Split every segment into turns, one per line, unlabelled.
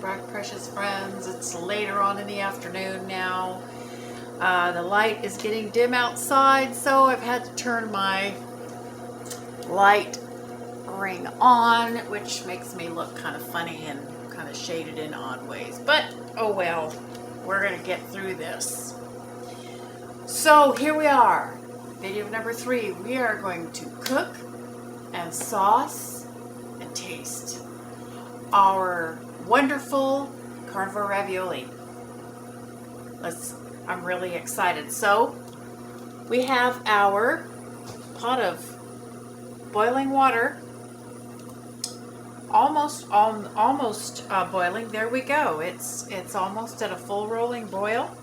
back, precious friends. It's later on in the afternoon now. The light is getting dim outside, so I've had to turn my light ring on, which makes me look kind of funny and kind of shaded in odd ways. But oh well, we're gonna get through this. So here we are, video number 3. We are going to cook and sauce and taste our wonderful carnivore ravioli. I'm really excited. So we have our pot of boiling water, almost boiling. There we go. It's almost at a full rolling boil.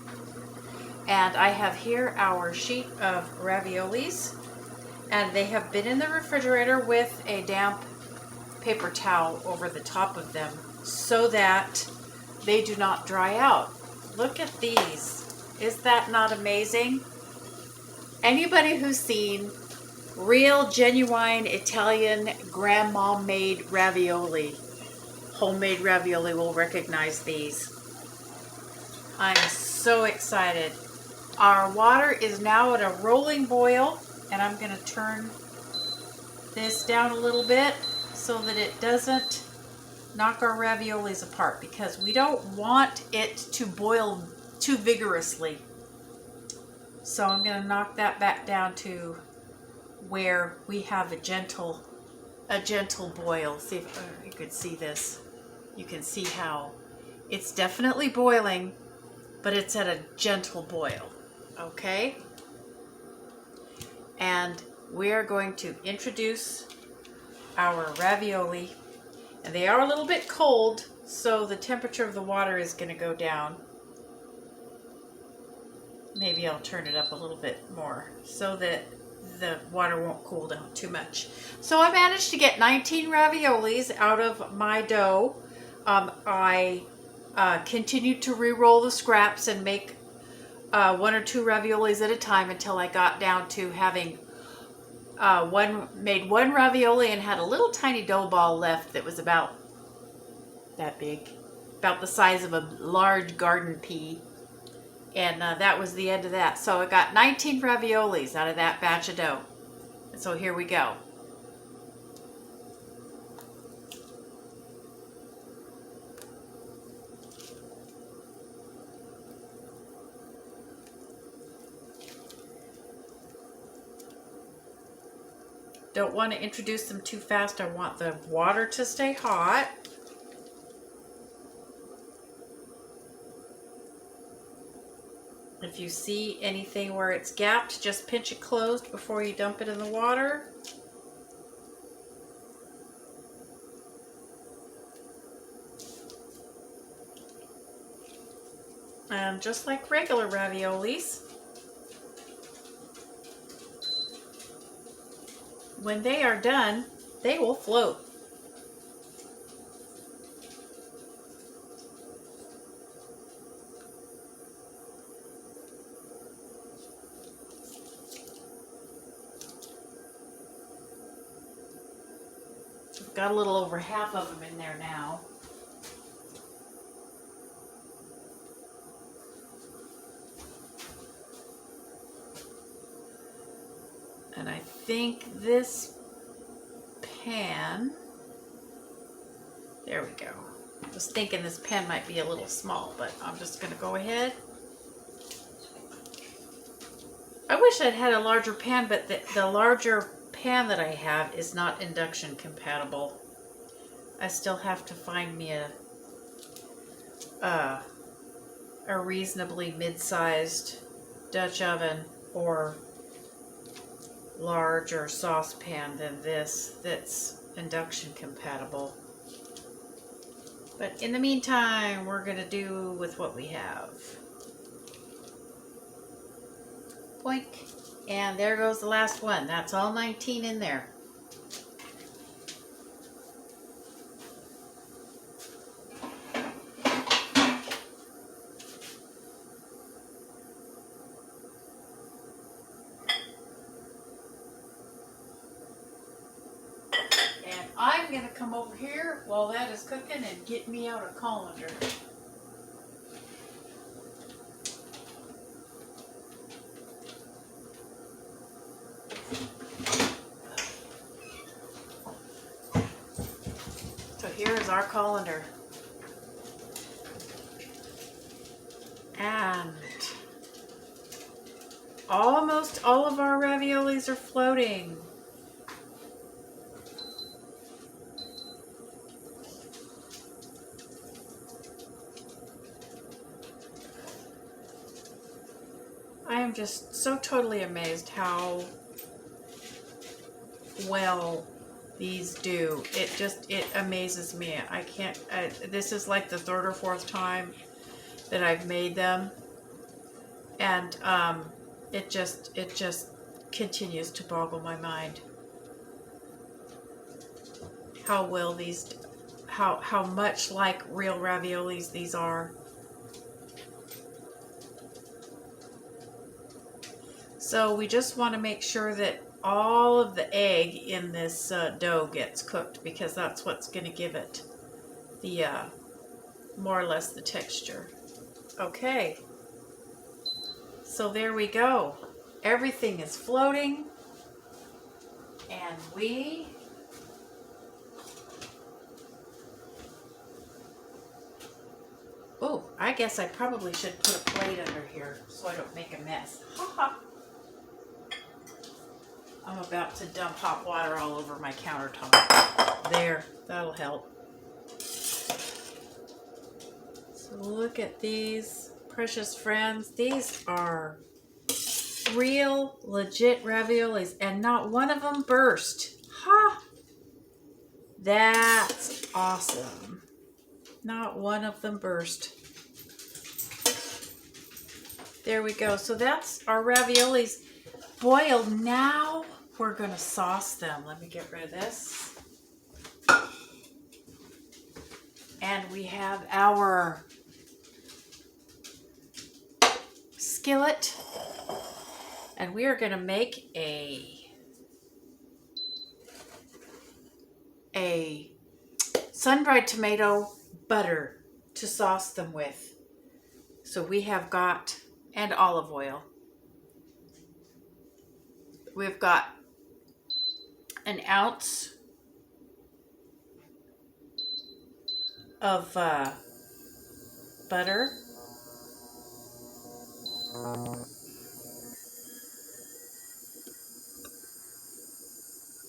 And I have here our sheet of raviolis, and they have been in the refrigerator with a damp paper towel over the top of them so that they do not dry out. Look at these. Is that not amazing? Anybody who's seen real, genuine Italian grandma made ravioli, homemade ravioli, will recognize these. I'm so excited. Our water is now at a rolling boil, and I'm going to turn this down a little bit so that it doesn't knock our raviolis apart, because we don't want it to boil too vigorously. So I'm going to knock that back down to where we have a gentle boil. See if you could see this. You can see how it's definitely boiling, but it's at a gentle boil. Okay? And we are going to introduce our ravioli, and they are a little bit cold, so the temperature of the water is going to go down. Maybe I'll turn it up a little bit more so that the water won't cool down too much. So I managed to get 19 raviolis out of my dough. I continued to re-roll the scraps and make 1 or 2 raviolis at a time until I got down to having made one ravioli and had a little tiny dough ball left that was about that big, about the size of a large garden pea. And that was the end of that. So I got 19 raviolis out of that batch of dough. And so here we go. Don't want to introduce them too fast. I want the water to stay hot. If you see anything where it's gapped, just pinch it closed before you dump it in the water. And just like regular raviolis, when they are done, they will float. I've got a little over half of them in there now. And I think this pan, there we go. I was thinking this pan might be a little small, but I'm just going to go ahead. I wish I'd had a larger pan, but the larger pan that I have is not induction compatible. I still have to find me a reasonably mid-sized Dutch oven or larger saucepan than this that's induction compatible. But in the meantime, we're going to do with what we have. Boink. And there goes the last one. That's all 19 in there. And I'm going to come over here while that is cooking and get me out a colander. So here is our colander. And almost all of our raviolis are floating. I am just so totally amazed how well these do. It amazes me. This is like the third or fourth time that I've made them, and it just continues to boggle my mind how well how much like real raviolis these are. So we just want to make sure that all of the egg in this dough gets cooked, because that's what's going to give it the more or less the texture. Okay, so there we go. Everything is floating, and oh, I guess I probably should put a plate under here so I don't make a mess. I'm about to dump hot water all over my countertop. There, that'll help. So look at these, precious friends. These are real, legit raviolis, and not one of them burst. Ha! That's awesome. Not one of them burst. There we go. So that's our raviolis boiled. Now we're going to sauce them. Let me get rid of this. And we have our skillet. And we are going to make a sun-dried tomato butter to sauce them with. So we have got, and olive oil. We've got an ounce of butter.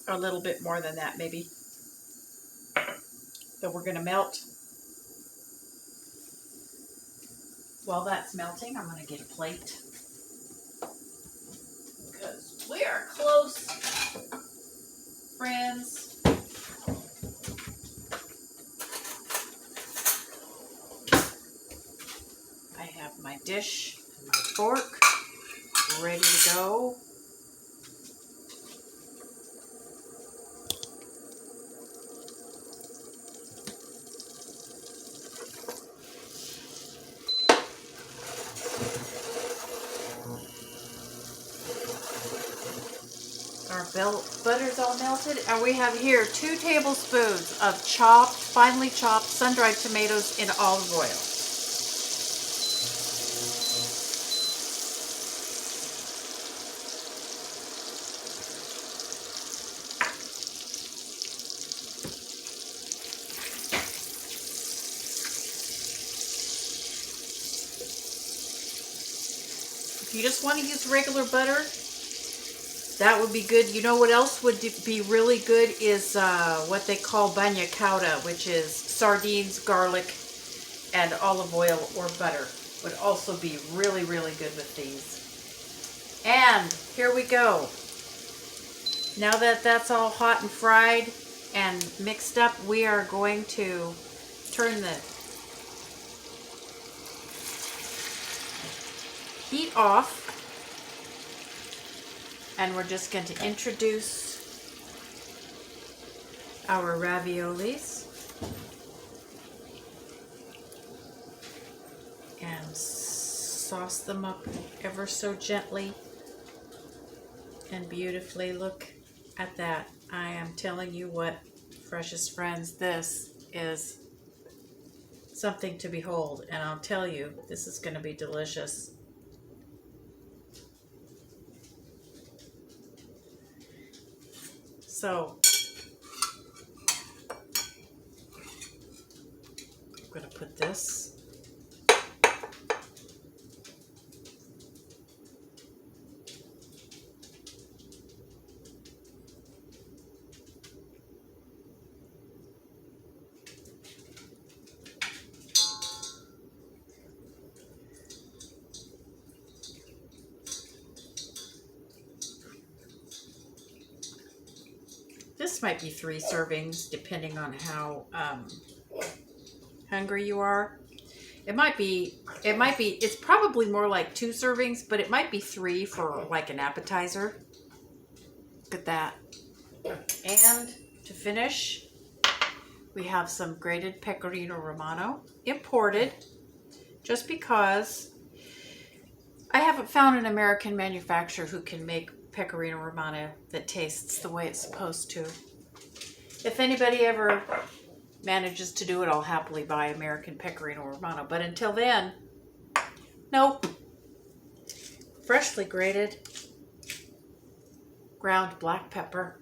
A little bit more than that, maybe. That we're going to melt. While that's melting, I'm going to get a plate, because we are close, friends. I have my dish and my fork ready to go. Our butter's all melted, and we have here 2 tablespoons of finely chopped sun-dried tomatoes in olive oil. If you just want to use regular butter, that would be good. You know what else would be really good is what they call bagna cauda, which is sardines, garlic, and olive oil or butter. Would also be really, really good with these. And here we go. Now that that's all hot and fried and mixed up, we are going to turn the heat off. And we're just going to introduce our raviolis and sauce them up ever so gently and beautifully. Look at that. I am telling you what, precious friends, this is something to behold, and I'll tell you, this is going to be delicious. So, I'm going to put this. This might be 3 servings, depending on how hungry you are. It's probably more like 2 servings, but it might be 3 for like an appetizer. Look at that. And to finish, we have some grated pecorino romano, imported, just because I haven't found an American manufacturer who can make pecorino romano that tastes the way it's supposed to. If anybody ever manages to do it, I'll happily buy American pecorino romano. But until then, nope. Freshly grated ground black pepper.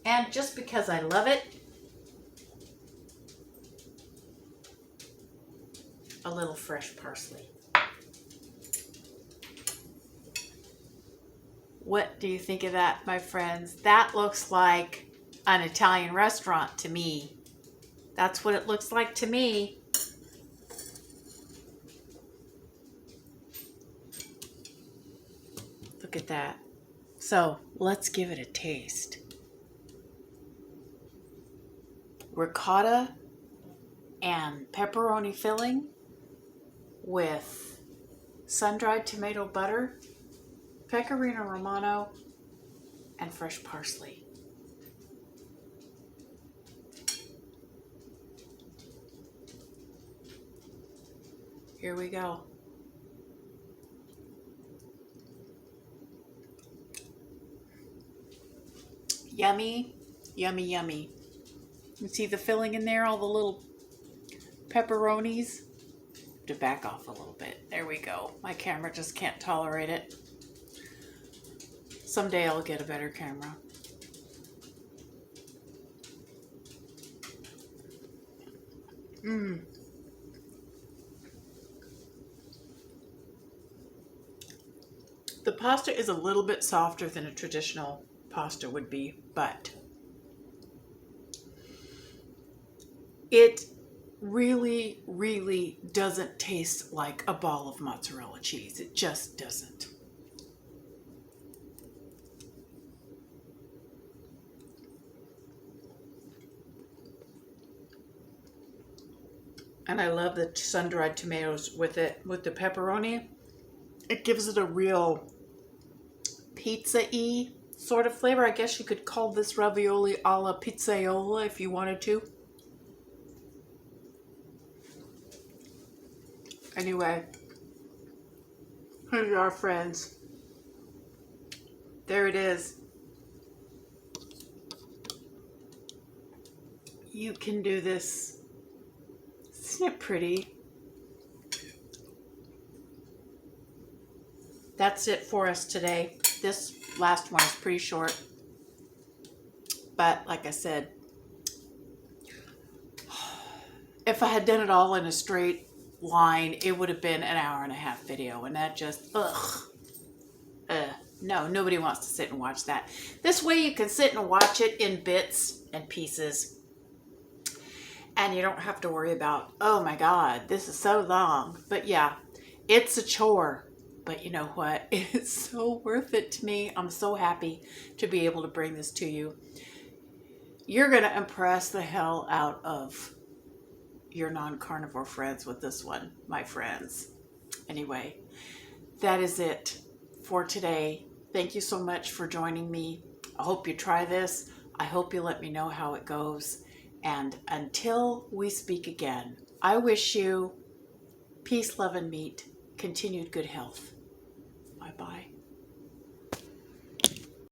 And just because I love it, a little fresh parsley. What do you think of that, my friends? That looks like an Italian restaurant to me. That's what it looks like to me. Look at that. So let's give it a taste. Ricotta and pepperoni filling with sun-dried tomato butter, pecorino romano, and fresh parsley. Here we go. Yummy, yummy, yummy. You see the filling in there, all the little pepperonis? To back off a little bit. There we go. My camera just can't tolerate it. Someday I'll get a better camera. The pasta is a little bit softer than a traditional pasta would be, but it really, really doesn't taste like a ball of mozzarella cheese. It just doesn't. And I love the sun-dried tomatoes with it, with the pepperoni. It gives it a real pizza-y sort of flavor. I guess you could call this ravioli alla pizzaiola if you wanted to. Anyway, here you are, friends. There it is. You can do this. Isn't it pretty? That's it for us today. This last one is pretty short. But like I said, if I had done it all in a straight line, it would have been an 1.5-hour video. And that just, no, nobody wants to sit and watch that. This way you can sit and watch it in bits and pieces. And you don't have to worry about, oh my God, this is so long. But yeah, it's a chore. But you know what? It's so worth it to me. I'm so happy to be able to bring this to you. You're going to impress the hell out of your non-carnivore friends with this one, my friends. Anyway, that is it for today. Thank you so much for joining me. I hope you try this. I hope you let me know how it goes. And until we speak again, I wish you peace, love, and meat, continued good health. Bye-bye.